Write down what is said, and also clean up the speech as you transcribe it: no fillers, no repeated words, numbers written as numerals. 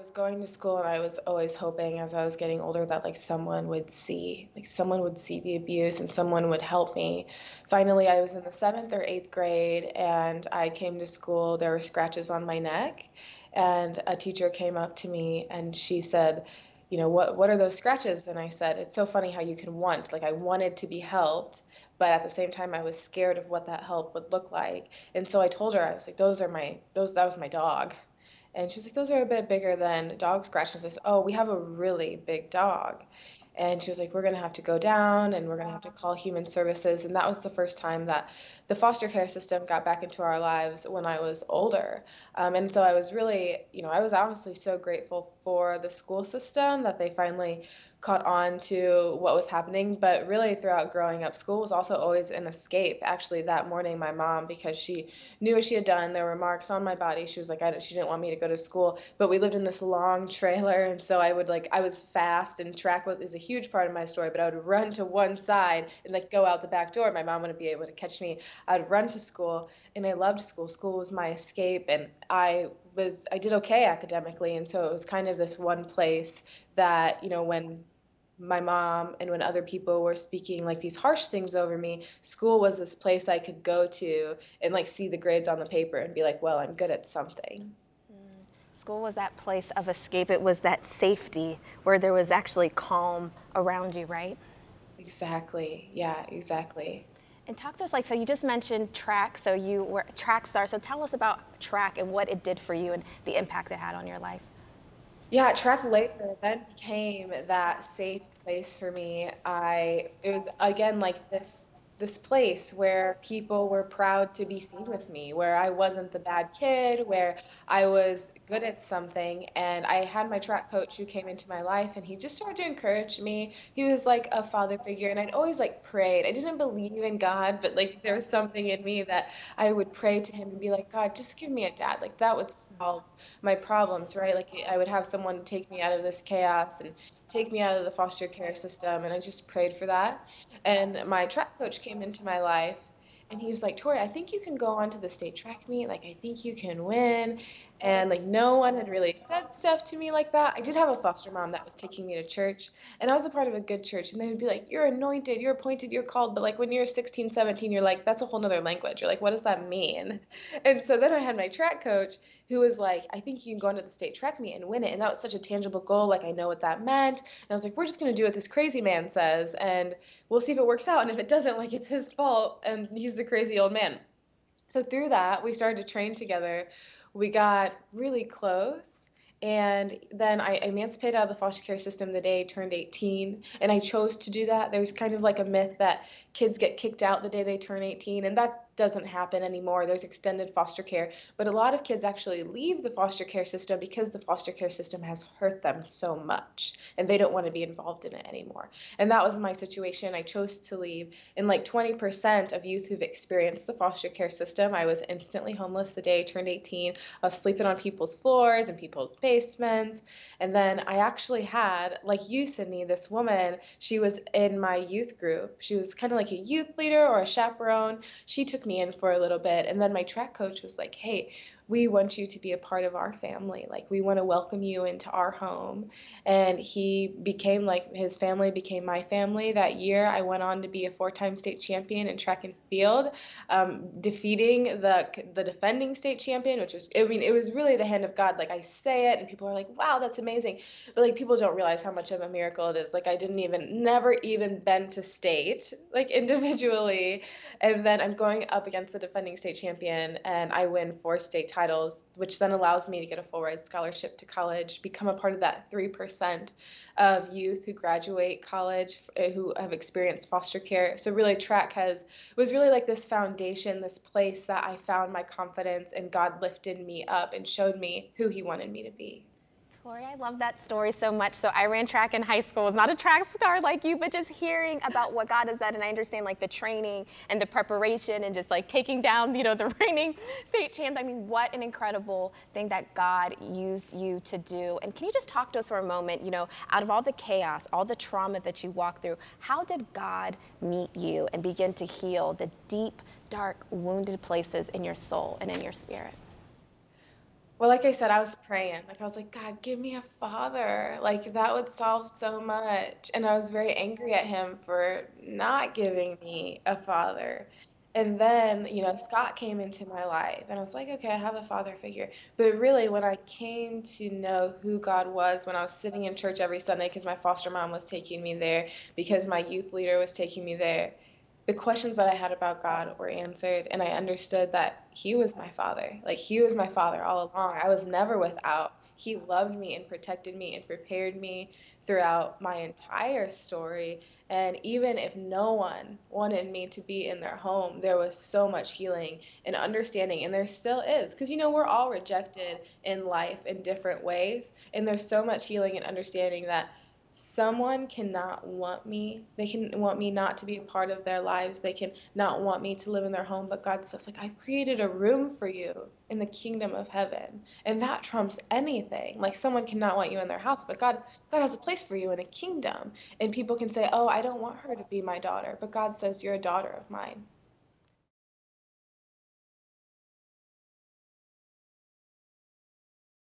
was going to school and I was always hoping as I was getting older that someone would see the abuse and someone would help me. Finally, I was in the seventh or eighth grade and I came to school. There were scratches on my neck, and a teacher came up to me and she said, what are those scratches? And I said, it's so funny how you can want, like I wanted to be helped, but at the same time I was scared of what that help would look like. And so I told her, I was like, that was my dog. And she was like, those are a bit bigger than dog scratches. I said, oh, we have a really big dog. And she was like, we're going to have to go down and we're going to have to call human services. And that was the first time that the foster care system got back into our lives when I was older. And so I was really, I was honestly so grateful for the school system that they finally caught on to what was happening. But really, throughout growing up, school was also always an escape. Actually, that morning, my mom, because she knew what she had done, there were marks on my body. She was like, she didn't want me to go to school, but we lived in this long trailer. And so I was fast, and track is a huge part of my story, but I would run to one side and like go out the back door. My mom wouldn't be able to catch me. I'd run to school, and I loved school. School was my escape, and I did okay academically. And so it was kind of this one place that, when my mom and when other people were speaking like these harsh things over me, school was this place I could go to and like see the grades on the paper and be like, well, I'm good at something. School was that place of escape. It was that safety where there was actually calm around you, right? Exactly. Yeah, exactly. And talk to us, so you just mentioned track, so you were a track star. So tell us about track and what it did for you and the impact it had on your life. Yeah, track later then became that safe place for me. It was again like this place where people were proud to be seen with me, where I wasn't the bad kid, where I was good at something. And I had my track coach who came into my life and he just started to encourage me. He was like a father figure, and I'd always like prayed. I didn't believe in God, but like there was something in me that I would pray to him and be like, God, just give me a dad. Like that would solve my problems, right? Like I would have someone take me out of this chaos and take me out of the foster care system. And I just prayed for that. And my track coach came into my life and he was like, Tori, I think you can go on to the state track meet. Like, I think you can win. And like, no one had really said stuff to me like that. I did have a foster mom that was taking me to church, and I was a part of a good church. And they would be like, you're anointed, you're appointed, you're called. But like, when you're 16, 17, you're like, that's a whole nother language. You're like, what does that mean? And so then I had my track coach who was like, I think you can go into the state track meet and win it. And that was such a tangible goal. Like, I know what that meant. And I was like, we're just going to do what this crazy man says, and we'll see if it works out. And if it doesn't, like, it's his fault. And he's the crazy old man. So through that, we started to train together. We got really close. And then I emancipated out of the foster care system the day I turned 18. And I chose to do that. There's kind of like a myth that kids get kicked out the day they turn 18. And that doesn't happen anymore. There's extended foster care. But a lot of kids actually leave the foster care system because the foster care system has hurt them so much. And they don't want to be involved in it anymore. And that was my situation. I chose to leave. And like 20% of youth who've experienced the foster care system, I was instantly homeless the day I turned 18. I was sleeping on people's floors and people's basements. And then I actually had, like you, Sydney, this woman, she was in my youth group. She was kind of like a youth leader or a chaperone. She took me in for a little bit. And then my track coach was like, hey, we want you to be a part of our family. Like, we want to welcome you into our home. And he became like, his family became my family. That year, I went on to be a 4-time state champion in track and field, defeating the defending state champion, which was, I mean, it was really the hand of God. Like, I say it and people are like, wow, that's amazing. But like, people don't realize how much of a miracle it is. Like, I never even been to state, like individually. And then I'm going up against the defending state champion and I win 4 state titles, which then allows me to get a full ride scholarship to college, become a part of that 3% of youth who graduate college who have experienced foster care. So really was really like this foundation, this place that I found my confidence, and God lifted me up and showed me who he wanted me to be. Tori, I love that story so much. So I ran track in high school. I was not a track star like you, but just hearing about what God has done, and I understand like the training and the preparation and just like taking down, the reigning state champ. I mean, what an incredible thing that God used you to do. And can you just talk to us for a moment, out of all the chaos, all the trauma that you walked through, how did God meet you and begin to heal the deep, dark, wounded places in your soul and in your spirit? Well, like I said, I was praying. Like I was like, God, give me a father. Like that would solve so much. And I was very angry at him for not giving me a father. And then, Scott came into my life and I was like, okay, I have a father figure. But really, when I came to know who God was, when I was sitting in church every Sunday because my foster mom was taking me there, because my youth leader was taking me there, the questions that I had about God were answered, and I understood that He was my father. Like, He was my father all along. I was never without. He loved me and protected me and prepared me throughout my entire story. And even if no one wanted me to be in their home, there was so much healing and understanding, and there still is. Because, we're all rejected in life in different ways, and there's so much healing and understanding that someone cannot want me. They can want me not to be a part of their lives. They can not want me to live in their home. But God says, like, I've created a room for you in the kingdom of heaven. And that trumps anything. Like someone cannot want you in their house, but God has a place for you in a kingdom. And people can say, oh, I don't want her to be my daughter. But God says, you're a daughter of mine.